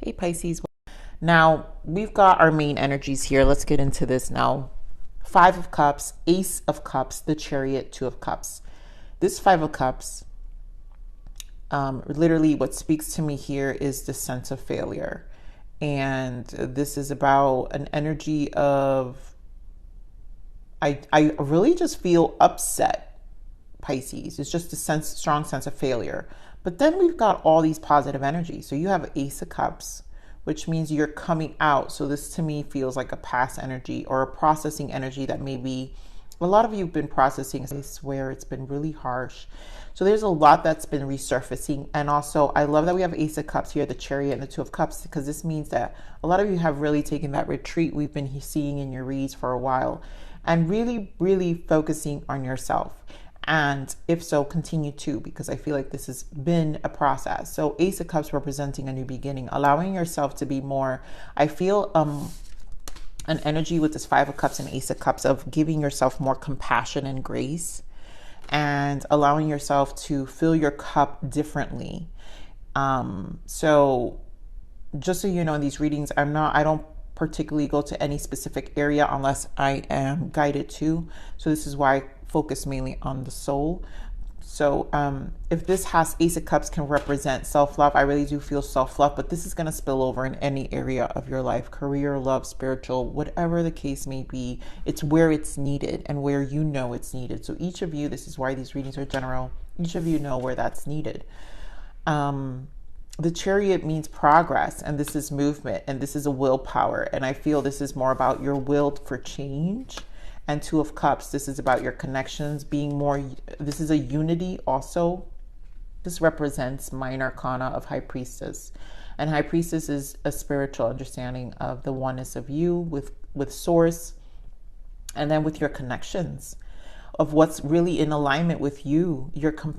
Hey Pisces. Now we've got our main energies here. Let's get into this now. Five of Cups, Ace of Cups, the Chariot, Two of Cups. This Five of Cups, literally what speaks to me here is the sense of failure. And this is about an energy of, I really just feel upset, Pisces. It's just a strong sense of failure. But then we've got all these positive energies. So you have Ace of Cups, which means you're coming out. So this to me feels like a past energy or a processing energy that maybe a lot of you have been processing. I swear it's been really harsh. So there's a lot that's been resurfacing. And also I love that we have Ace of Cups here, the Chariot and the Two of Cups, because this means that a lot of you have really taken that retreat we've been seeing in your reads for a while and really, really focusing on yourself. And if so, continue to, because I feel like this has been a process. So Ace of Cups representing a new beginning, allowing yourself to be more, I feel an energy with this Five of Cups and Ace of Cups of giving yourself more compassion and grace and allowing yourself to fill your cup differently. So just so you know, in these readings, I don't particularly go to any specific area unless I am guided to. So this is why I focus mainly on the soul. So if this has Ace of Cups can represent self-love, I really do feel self-love, but this is going to spill over in any area of your life, career, love, spiritual, whatever the case may be. It's where it's needed and where you know it's needed. So each of you, this is why these readings are general, each of you know where that's needed. The Chariot means progress, and this is movement, and this is a willpower. And I feel this is more about your will for change. And Two of Cups, this is about your connections being more, this is a unity also. This represents minor arcana of High Priestess. And High Priestess is a spiritual understanding of the oneness of you with Source, and then with your connections, of what's really in alignment with you,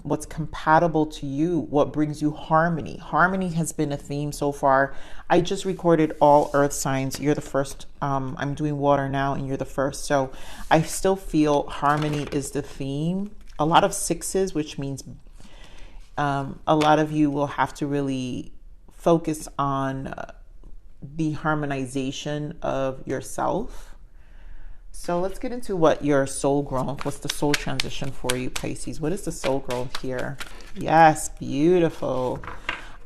what's compatible to you, what brings you harmony. Harmony has been a theme so far. I just recorded all earth signs. You're the first. I'm doing water now and you're the first. So I still feel harmony is the theme. A lot of sixes, which means a lot of you will have to really focus on the harmonization of yourself. So let's get into what your soul growth, what's the soul transition for you, Pisces? What is the soul growth here? Yes, beautiful.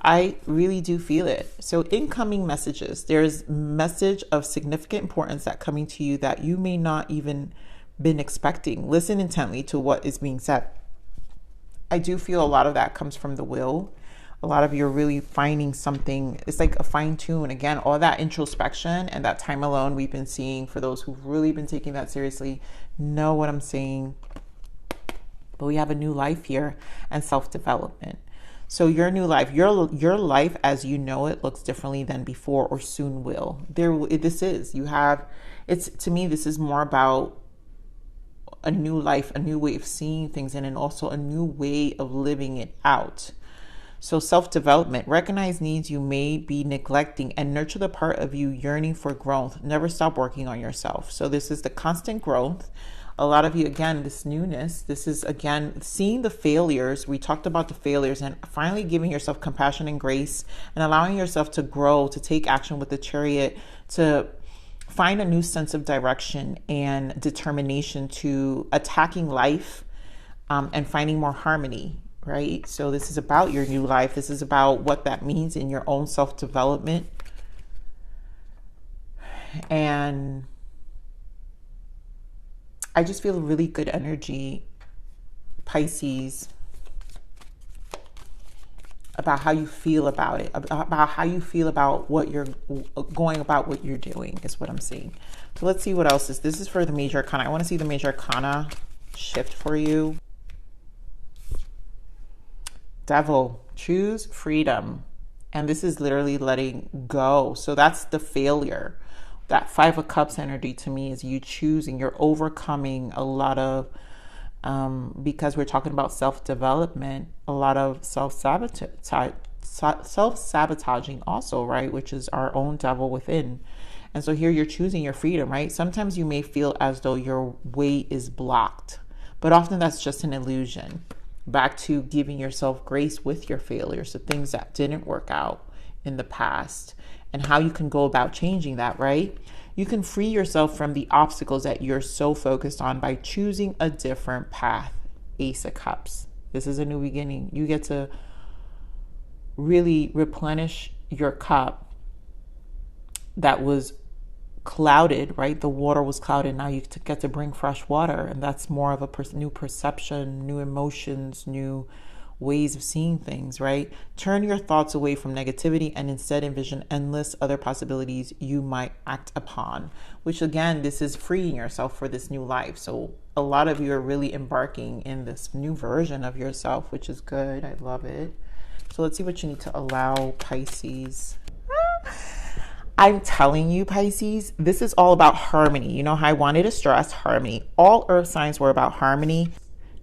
I really do feel it. So incoming messages, there's message of significant importance that coming to you that you may not even been expecting. Listen intently to what is being said. I do feel a lot of that comes from the will. A lot of you are really finding something. It's like a fine tune. Again, all that introspection and that time alone we've been seeing, for those who've really been taking that seriously, know what I'm saying. But we have a new life here and self-development. So your new life, your life as you know it looks differently than before or soon will. This is, you have, it's, to me, this is more about a new life, a new way of seeing things, and also a new way of living it out. So self-development, recognize needs you may be neglecting and nurture the part of you yearning for growth. Never stop working on yourself. So this is the constant growth. A lot of you, again, this newness, this is, again, seeing the failures. We talked about the failures and finally giving yourself compassion and grace and allowing yourself to grow, to take action with the Chariot, to find a new sense of direction and determination to attacking life and finding more harmony. Right? So this is about your new life. This is about what that means in your own self-development. And I just feel really good energy, Pisces, about how you feel about it, about how you feel about what you're going about, what you're doing is what I'm seeing. So let's see what else is. This is for the major arcana. I want to see the major arcana shift for you. Devil, choose freedom. And this is literally letting go. So that's the failure. That Five of Cups energy to me is you choosing, you're overcoming a lot of, because we're talking about self-development, a lot of self-sabotaging also, right? Which is our own devil within. And so here you're choosing your freedom, right? Sometimes you may feel as though your way is blocked, but often that's just an illusion. Back to giving yourself grace with your failures, the things that didn't work out, in the past and how you can go about changing that, right? You can free yourself from the obstacles that you're so focused on by choosing a different path. Ace of Cups. This is a new beginning. You get to really replenish your cup that was clouded, right? The water was clouded. Now you get to bring fresh water, and that's more of a new perception, new emotions, new ways of seeing things, right? Turn your thoughts away from negativity and instead envision endless other possibilities you might act upon, which again, this is freeing yourself for this new life. So a lot of you are really embarking in this new version of yourself, which is good. I love it. So let's see what you need to allow, Pisces. I'm telling you, Pisces, this is all about harmony. You know how I wanted to stress harmony. All earth signs were about harmony.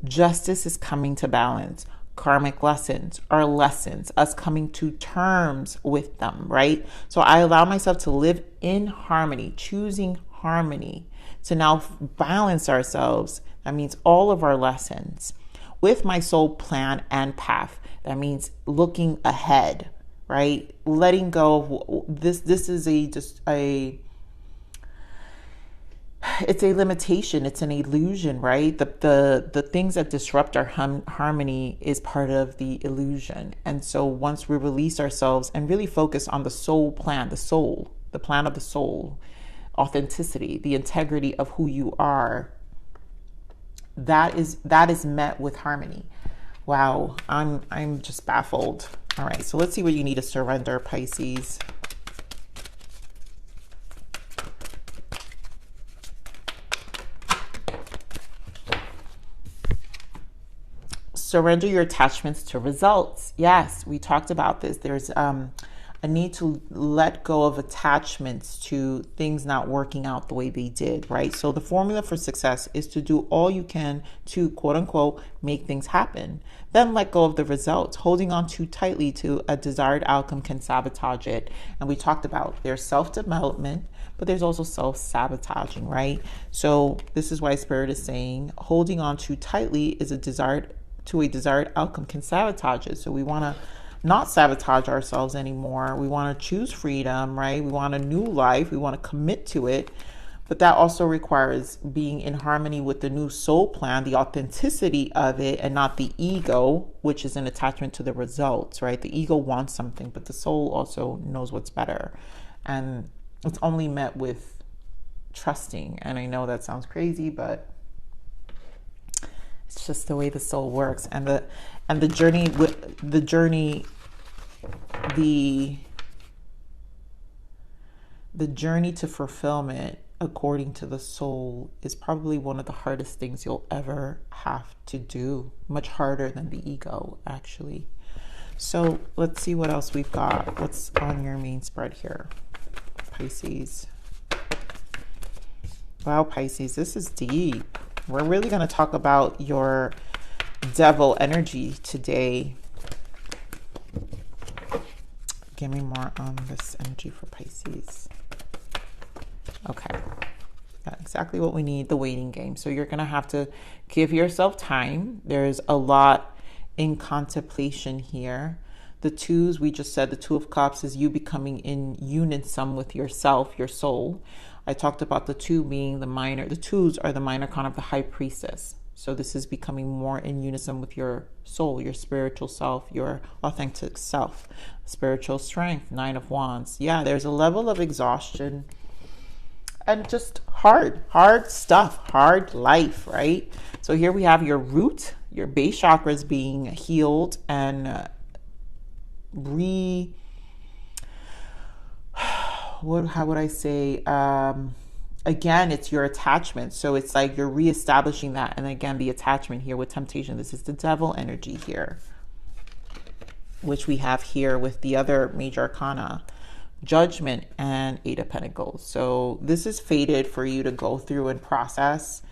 Justice is coming to balance. Karmic lessons are lessons, us coming to terms with them, right? So I allow myself to live in harmony, choosing harmony to now balance ourselves. That means all of our lessons with my soul plan and path. That means looking ahead, right? Letting go of this. This is it's a limitation. It's an illusion, right? The things that disrupt our harmony is part of the illusion. And so once we release ourselves and really focus on the soul plan, the plan of the soul, authenticity, the integrity of who you are, that is met with harmony. Wow, I'm just baffled. All right, so let's see what you need to surrender, Pisces. Surrender your attachments to results. Yes, we talked about this. There's a need to let go of attachments to things not working out the way they did, right? So the formula for success is to do all you can to, quote unquote, make things happen. Then let go of the results. Holding on too tightly to a desired outcome can sabotage it. And we talked about there's self-development, but there's also self-sabotaging, right? So this is why Spirit is saying holding on too tightly is a desired outcome can sabotage it. So we want to not sabotage ourselves anymore. We want to choose freedom, right? We want a new life. We want to commit to it. But that also requires being in harmony with the new soul plan, the authenticity of it, and not the ego, which is an attachment to the results, right? The ego wants something, but the soul also knows what's better. And it's only met with trusting. And I know that sounds crazy, but it's just the way the soul works. And the journey to fulfillment according to the soul is probably one of the hardest things you'll ever have to do. Much harder than the ego, actually. So let's see what else we've got. What's on your main spread here, Pisces? Wow, Pisces, this is deep. We're really going to talk about your devil energy today. Give me more on this energy for Pisces. Okay. Got exactly what we need, the waiting game. So you're going to have to give yourself time. There's a lot in contemplation here. The twos, we just said the Two of Cups is you becoming in unison with yourself, your soul. I talked about the two being the twos are the minor arcana of the High Priestess. So this is becoming more in unison with your soul, your spiritual self, your authentic self, spiritual strength, Nine of Wands. Yeah, there's a level of exhaustion and just hard stuff, hard life, right? So here we have your root, your base chakras being healed and how would I say, again, it's your attachment. So it's like you're reestablishing that. And again, the attachment here with temptation, this is the devil energy here, which we have here with the other major arcana, Judgment and Eight of Pentacles. So this is fated for you to go through and process.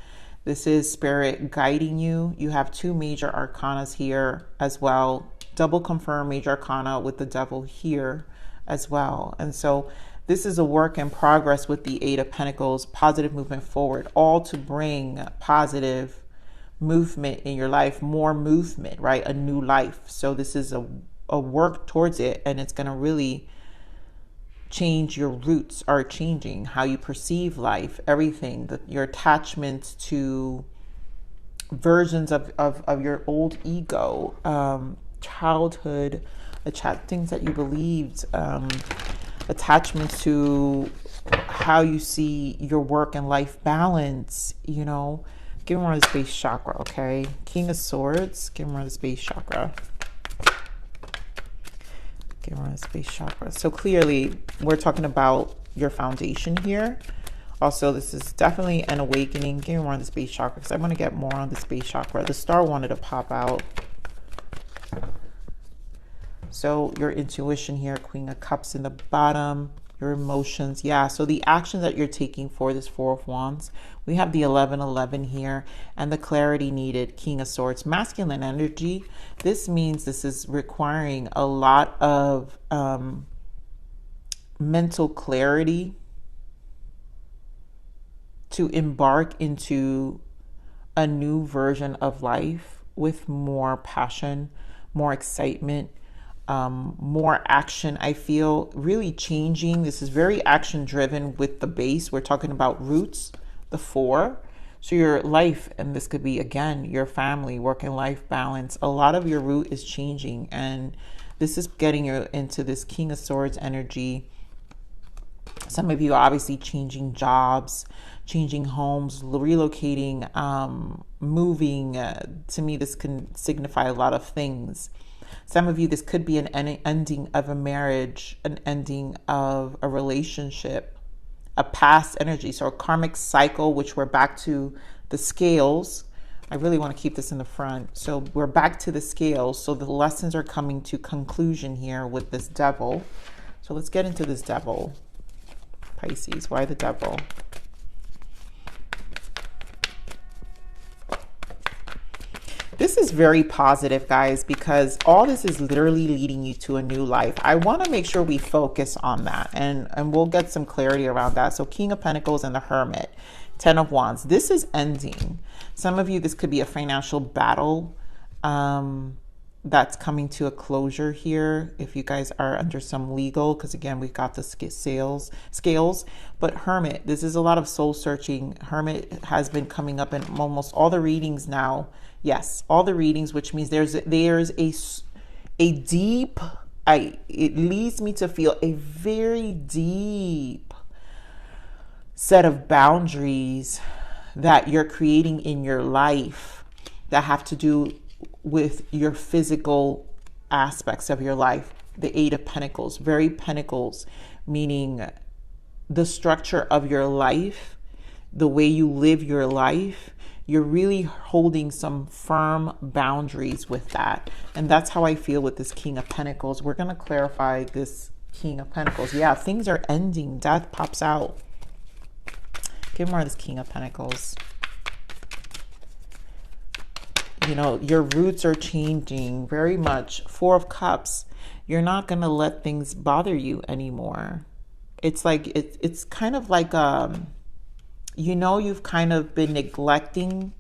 This is Spirit guiding you. You have two major arcanas here as well. Double confirm major arcana with the devil here as well. And so this is a work in progress with the Eight of Pentacles, positive movement forward, all to bring positive movement in your life, more movement, right? A new life. So this is a work towards it, and it's going to really change. Your roots are changing, how you perceive life, everything, your attachments to versions of your old ego, childhood, things that you believed, attachments to how you see your work and life balance, you know. Give me more of the space chakra, okay? King of Swords, give me more of the space chakra. Give me more of the space chakra. So clearly, we're talking about your foundation here. Also, this is definitely an awakening. Give me more on the space chakra because I want to get more on the space chakra. The star wanted to pop out. So your intuition here, Queen of Cups in the bottom, your emotions. Yeah, so the action that you're taking for this Four of Wands, we have the 1111 here and the clarity needed, King of Swords, masculine energy. This means this is requiring a lot of mental clarity to embark into a new version of life with more passion, more excitement, more action. I feel really changing. This is very action driven with the base. We're talking about roots, the 4. So your life, and this could be again your family, work and life balance, a lot of your root is changing, and this is getting you into this King of Swords energy. Some of you are obviously changing jobs, changing homes, relocating, moving. To me, this can signify a lot of things. Some of you, this could be an ending of a marriage, an ending of a relationship, a past energy. So a karmic cycle, which we're back to the scales. I really want to keep this in the front. So we're back to the scales. So the lessons are coming to conclusion here with this devil. So let's get into this devil. Pisces, why the devil? This is very positive, guys, because all this is literally leading you to a new life. I want to make sure we focus on that, and we'll get some clarity around that. So King of Pentacles and the Hermit, 10 of Wands. This is ending. Some of you, this could be a financial battle that's coming to a closure here. If you guys are under some legal, because again, we've got the scales. But Hermit, this is a lot of soul searching. Hermit has been coming up in almost all the readings now. Yes, all the readings, which means there's a deep, it leads me to feel a very deep set of boundaries that you're creating in your life that have to do with your physical aspects of your life. The 8 of Pentacles, very Pentacles, meaning the structure of your life, the way you live your life. You're really holding some firm boundaries with that. And that's how I feel with this King of Pentacles. We're going to clarify this King of Pentacles. Yeah, things are ending. Death pops out. Give more of this King of Pentacles. You know, your roots are changing very much. 4 of Cups. You're not going to let things bother you anymore. It's like, it's kind of like, you know, you've kind of been neglecting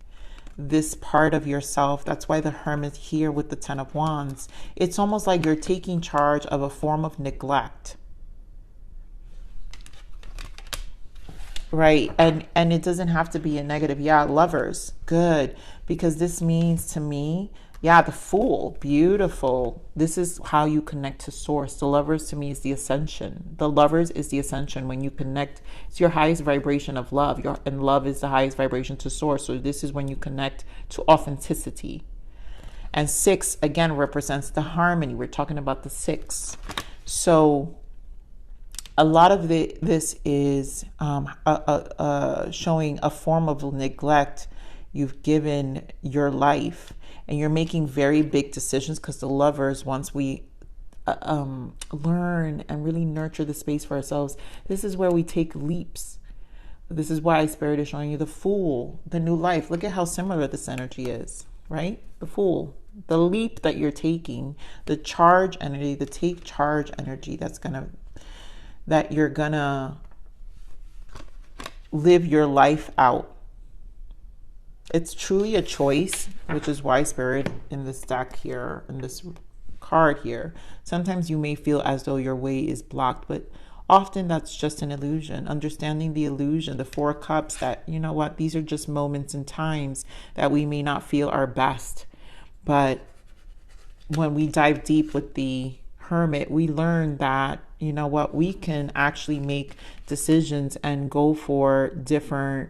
this part of yourself. That's why the Hermit here with the 10 of Wands. It's almost like you're taking charge of a form of neglect. Right. And it doesn't have to be a negative. Yeah, lovers. Good. Because this means to me, yeah, the Fool. Beautiful. This is how you connect to source. The lovers to me is the ascension. The lovers is the ascension. When you connect, it's your highest vibration of love. And love is the highest vibration to source. So this is when you connect to authenticity. And 6, again, represents the harmony. We're talking about the 6. So a lot of this is showing a form of neglect you've given your life, and you're making very big decisions, because the lovers, once we learn and really nurture the space for ourselves, this is where we take leaps. This is why Spirit is showing you the Fool, the new life. Look at how similar this energy is, right? The Fool, the leap that you're taking, the charge energy, the take charge energy that you're gonna live your life out. It's truly a choice, which is why Spirit in this deck here, in this card here, sometimes you may feel as though your way is blocked, but often that's just an illusion. Understanding the illusion, the Four of Cups, that, you know what, these are just moments and times that we may not feel our best. But when we dive deep with the Hermit, we learn that, you know what, we can actually make decisions and go for different,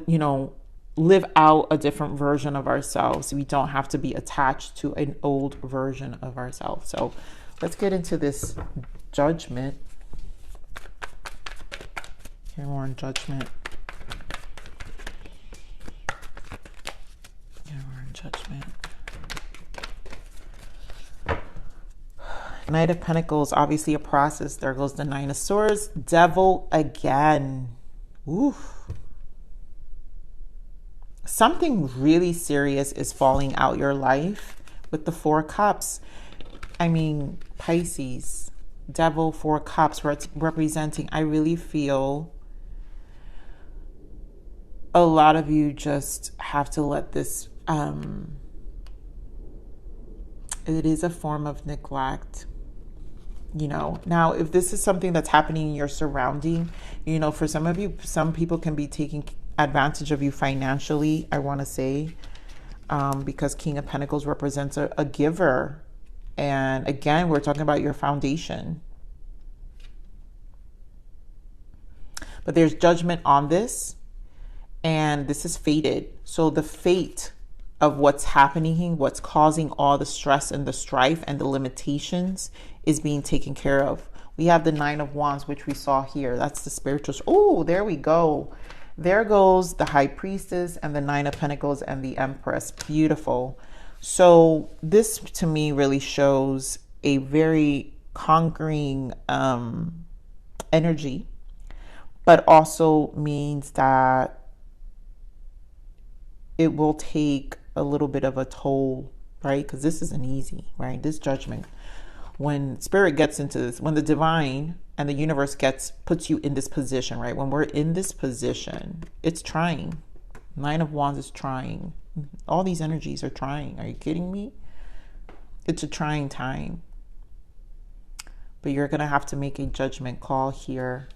you know, live out a different version of ourselves. We don't have to be attached to an old version of ourselves. So let's get into this Judgment. Here we're on Judgment. Here we're on Judgment. Knight of Pentacles, obviously a process. There goes the Nine of Swords. Devil again. Oof. Something really serious is falling out your life with the Four Cups. I mean, Pisces, Devil, Four Cups, representing, I really feel a lot of you just have to let this, it is a form of neglect. You know, now if this is something that's happening in your surrounding, you know, for some of you, some people can be taking advantage of you financially, I want to say, because King of Pentacles represents a giver. And again, we're talking about your foundation. But there's judgment on this, and this is fated. So the fate of what's happening, what's causing all the stress and the strife and the limitations is being taken care of. We have the Nine of Wands, which we saw here. That's the spiritual. Oh, there we go. There goes the High Priestess and the Nine of Pentacles and the Empress. Beautiful. So this to me really shows a very conquering energy, but also means that it will take a little bit of a toll, right? Because this isn't easy, right? This Judgment. When Spirit gets into this, when the divine and the universe puts you in this position, right? When we're in this position, it's trying. Nine of Wands is trying. All these energies are trying. Are you kidding me? It's a trying time. But you're going to have to make a judgment call here.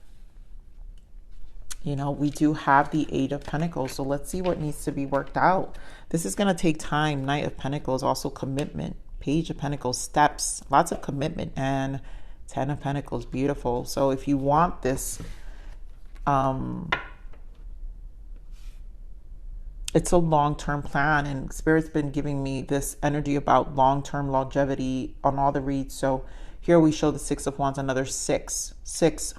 You know, we do have the Eight of Pentacles. So let's see what needs to be worked out. This is going to take time. Knight of Pentacles, also commitment. Page of Pentacles, steps, lots of commitment, and Ten of Pentacles, beautiful. So if you want this, it's a long-term plan, and Spirit's been giving me this energy about long-term longevity on all the reads. So here we show the Six of Wands, another six,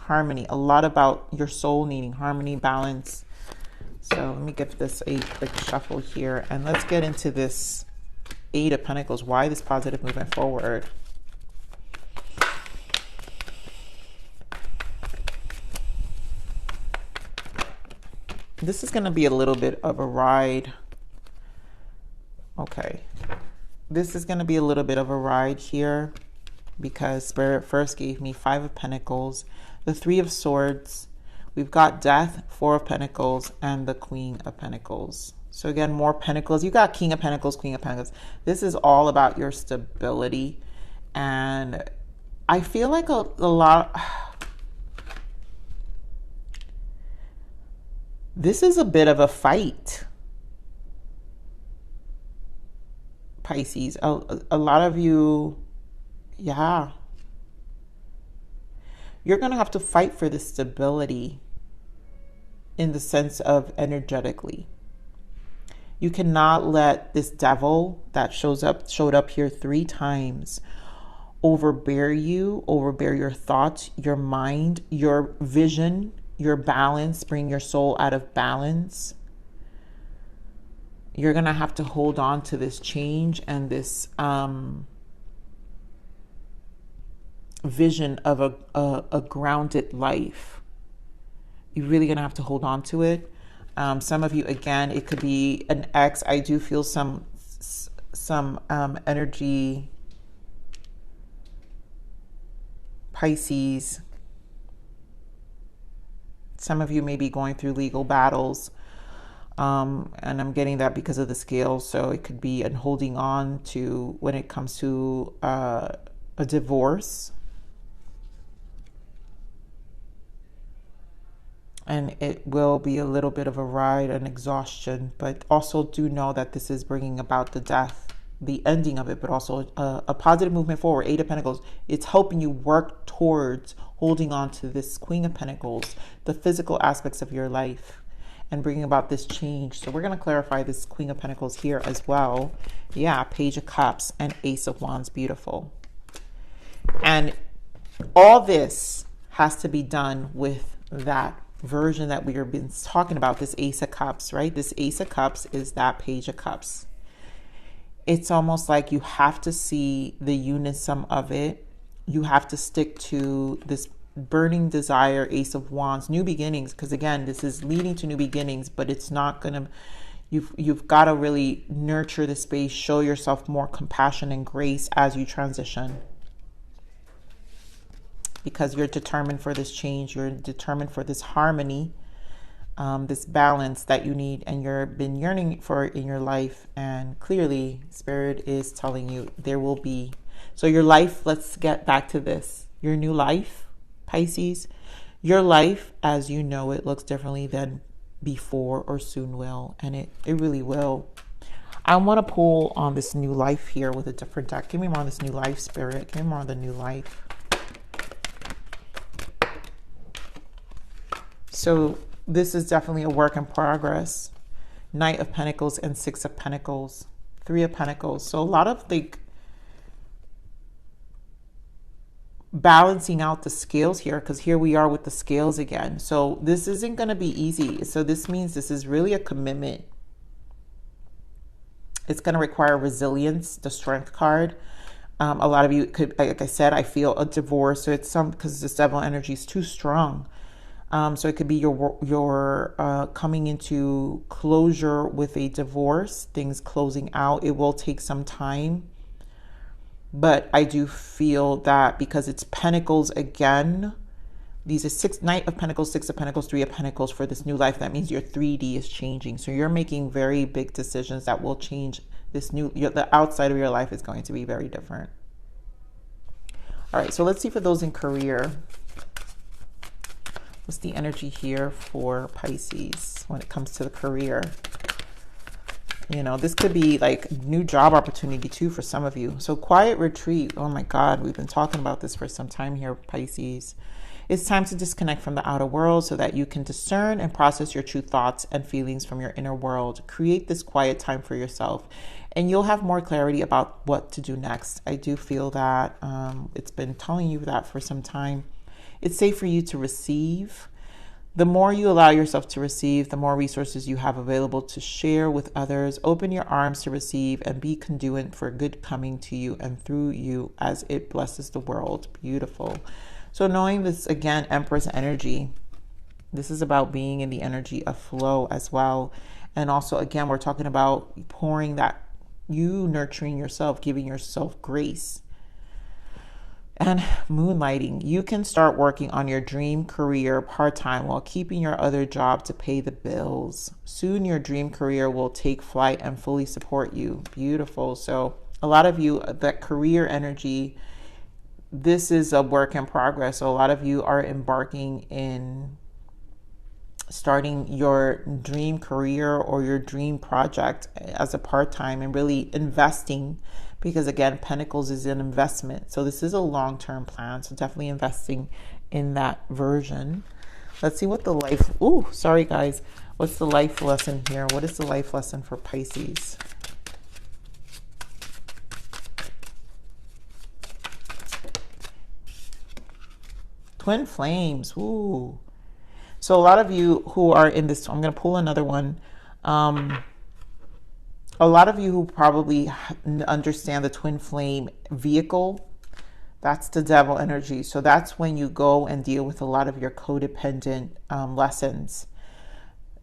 harmony, a lot about your soul needing harmony, balance. So let me give this a quick shuffle here, and let's get into this Eight of Pentacles. Why this positive movement forward? This is going to be a little bit of a ride. Okay. This is going to be a little bit of a ride here, because Spirit first gave me Five of Pentacles, the Three of Swords. We've got Death, Four of Pentacles, and the Queen of Pentacles. So again, more Pentacles. You got King of Pentacles, Queen of Pentacles. This is all about your stability. And I feel like a lot... This is a bit of a fight, Pisces. A lot of you, yeah. You're going to have to fight for this stability in the sense of energetically. You cannot let this devil that showed up here 3 times overbear you, overbear your thoughts, your mind, your vision, your balance, bring your soul out of balance. You're going to have to hold on to this change and this vision of a grounded life. You're really going to have to hold on to it. Some of you, again, it could be an ex. I do feel some energy, Pisces. Some of you may be going through legal battles, and I'm getting that because of the scales. So it could be an holding on to when it comes to a divorce. And it will be a little bit of a ride and exhaustion, but also do know that this is bringing about the death, the ending of it, but also a positive movement forward. Eight of Pentacles, it's helping you work towards holding on to this Queen of Pentacles, the physical aspects of your life, and bringing about this change. So we're going to clarify this Queen of Pentacles here as well. Yeah, Page of Cups and Ace of Wands. Beautiful. And all this has to be done with that version that we have been talking about, this Ace of Cups, right? This Ace of Cups is that Page of Cups. It's almost like you have to see the unison of it. You have to stick to this burning desire, Ace of Wands, new beginnings, because again, this is leading to new beginnings, but it's not gonna, you've got to really nurture the space, show yourself more compassion and grace as you transition, because you're determined for this change, you're determined for this harmony, this balance that you need and you've been yearning for in your life. And clearly Spirit is telling you there will be. So your life, let's get back to this, your new life, Pisces, your life as you know it looks differently than before, or soon will, and it really will. I want to pull on this new life here with a different deck. Give me more on this new life, Spirit. Give me more on the new life. So this is definitely a work in progress. Knight of Pentacles and Six of Pentacles, Three of Pentacles. So a lot of like balancing out the scales here, because here we are with the scales again. So this isn't going to be easy. So this means this is really a commitment. It's going to require resilience, the Strength card. A lot of you could, like I said, I feel a divorce. So it's some, because this Devil energy is too strong. So it could be your coming into closure with a divorce, things closing out. It will take some time. But I do feel that because it's Pentacles again, these are Knight of Pentacles, Six of Pentacles, Three of Pentacles for this new life. That means your 3D is changing. So you're making very big decisions that will change this new, the outside of your life is going to be very different. All right, so let's see for those in career. What's the energy here for Pisces when it comes to the career? You know, this could be like new job opportunity too for some of you. So quiet retreat. Oh my God, we've been talking about this for some time here, Pisces. It's time to disconnect from the outer world so that you can discern and process your true thoughts and feelings from your inner world. Create this quiet time for yourself and you'll have more clarity about what to do next. I do feel that it's been telling you that for some time. It's safe for you to receive. The more you allow yourself to receive, the more resources you have available to share with others. Open your arms to receive and be conduit for good coming to you and through you as it blesses the world. Beautiful. So knowing this, again, Empress energy, this is about being in the energy of flow as well. And also, again, we're talking about pouring that, you nurturing yourself, giving yourself grace. And moonlighting, you can start working on your dream career part-time while keeping your other job to pay the bills. Soon your dream career will take flight and fully support you. Beautiful. So a lot of you, that career energy, this is a work in progress. So a lot of you are embarking in starting your dream career or your dream project as a part-time and really investing. Because again, Pentacles is an investment. So this is a long-term plan. So definitely investing in that version. Let's see what the life, ooh, sorry guys. What's the life lesson here? What is the life lesson for Pisces? Twin flames, ooh. So a lot of you who are in this, I'm going to pull another one. A lot of you who probably understand the twin flame vehicle, that's the Devil energy. So that's when you go and deal with a lot of your codependent lessons.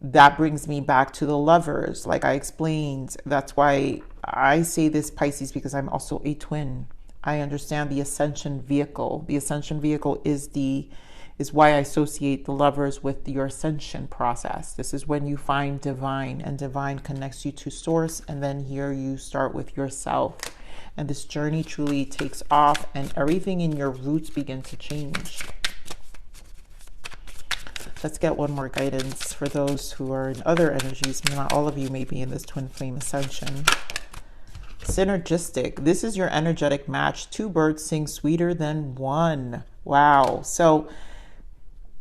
That brings me back to the Lovers, like I explained. That's why I say this, Pisces, because I'm also a twin. I understand the ascension vehicle. The ascension vehicle is why I associate the Lovers with your ascension process. This is when you find divine, and divine connects you to source, and then here you start with yourself. And this journey truly takes off and everything in your roots begin to change. Let's get one more guidance for those who are in other energies. Not all of you may be in this twin flame ascension. Synergistic. This is your energetic match. Two birds sing sweeter than one. Wow. So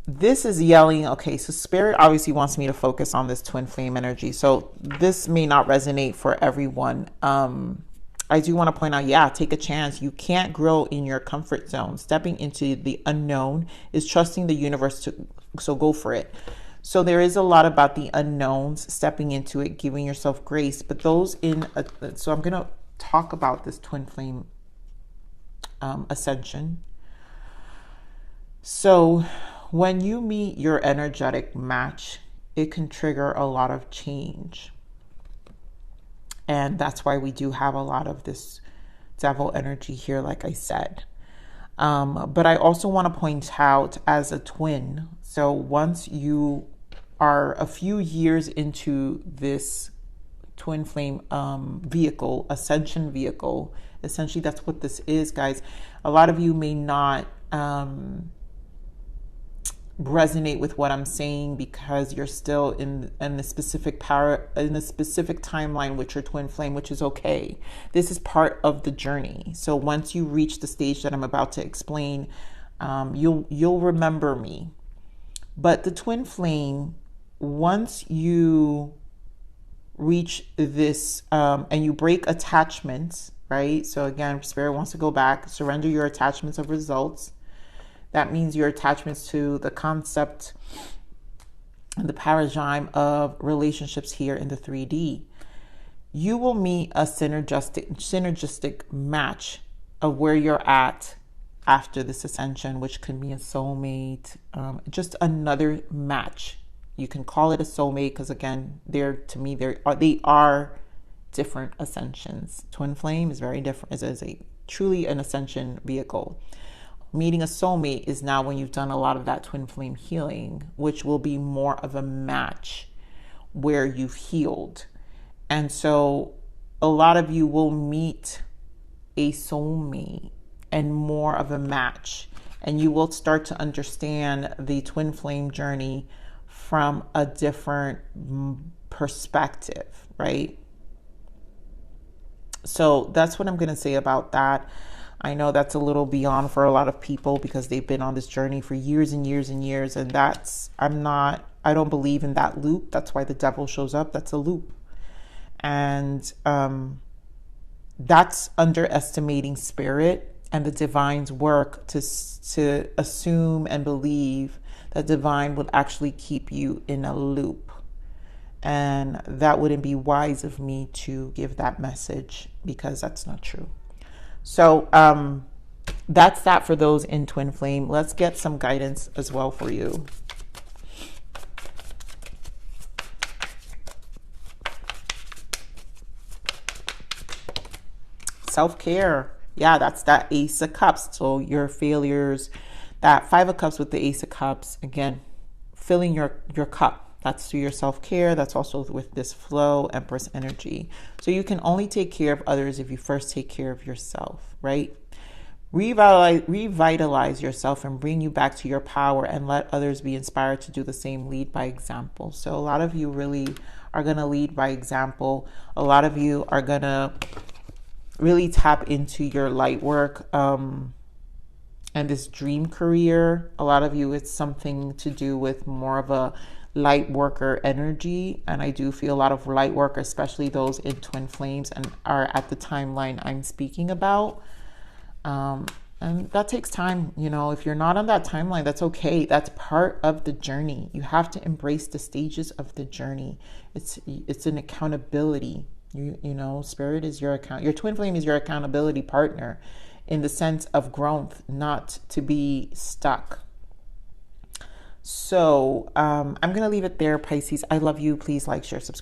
this is yelling. Okay, so Spirit obviously wants me to focus on this twin flame energy. So this may not resonate for everyone. I do want to point out, yeah, take a chance. You can't grow in your comfort zone. Stepping into the unknown is trusting the universe to, so go for it. So there is a lot about the unknowns, stepping into it, giving yourself grace. But those in, so I'm going to talk about this twin flame ascension. So when you meet your energetic match, it can trigger a lot of change. And that's why we do have a lot of this devil energy here, like I said. But I also want to point out as a twin, so once you are a few years into this twin flame vehicle, ascension vehicle, essentially that's what this is, guys. A lot of you may not resonate with what I'm saying because you're still in the specific timeline with your twin flame, which is okay. This is part of the journey. So once you reach the stage that I'm about to explain, you'll remember me. But the twin flame, once you reach this and you break attachments, right? So again, Spirit wants to go back, surrender your attachments of results. That means your attachments to the concept and the paradigm of relationships here in the 3D. You will meet a synergistic match of where you're at after this ascension, which can be a soulmate, just another match. You can call it a soulmate because, again, to me, they are different ascensions. Twin flame is very different. It is truly an ascension vehicle. Meeting a soulmate is now when you've done a lot of that twin flame healing, which will be more of a match where you've healed. And so a lot of you will meet a soulmate and more of a match, and you will start to understand the twin flame journey from a different perspective, right? So that's what I'm going to say about that. I know that's a little beyond for a lot of people because they've been on this journey for years and years and years. And I don't believe in that loop. That's why the devil shows up. That's a loop. And that's underestimating Spirit and the divine's work to assume and believe that divine would actually keep you in a loop. And that wouldn't be wise of me to give that message because that's not true. So that's that for those in twin flame. Let's get some guidance as well for you. Self-care. Yeah, that's that Ace of Cups. So your failures, that Five of Cups with the Ace of Cups, again, filling your cup. That's through your self-care. That's also with this flow, Empress energy. So you can only take care of others if you first take care of yourself, right? Revitalize yourself and bring you back to your power and let others be inspired to do the same. Lead by example. So a lot of you really are going to lead by example. A lot of you are going to really tap into your light work and this dream career. A lot of you, it's something to do with more of a light worker energy, and I do feel a lot of light work, especially those in twin flames and are at the timeline I'm speaking about. And that takes time. You know, if you're not on that timeline, that's okay. That's part of the journey. You have to embrace the stages of the journey. It's an accountability. You know, Spirit is your twin flame is your accountability partner in the sense of growth, not to be stuck. So I'm going to leave it there, Pisces. I love you. Please like, share, subscribe.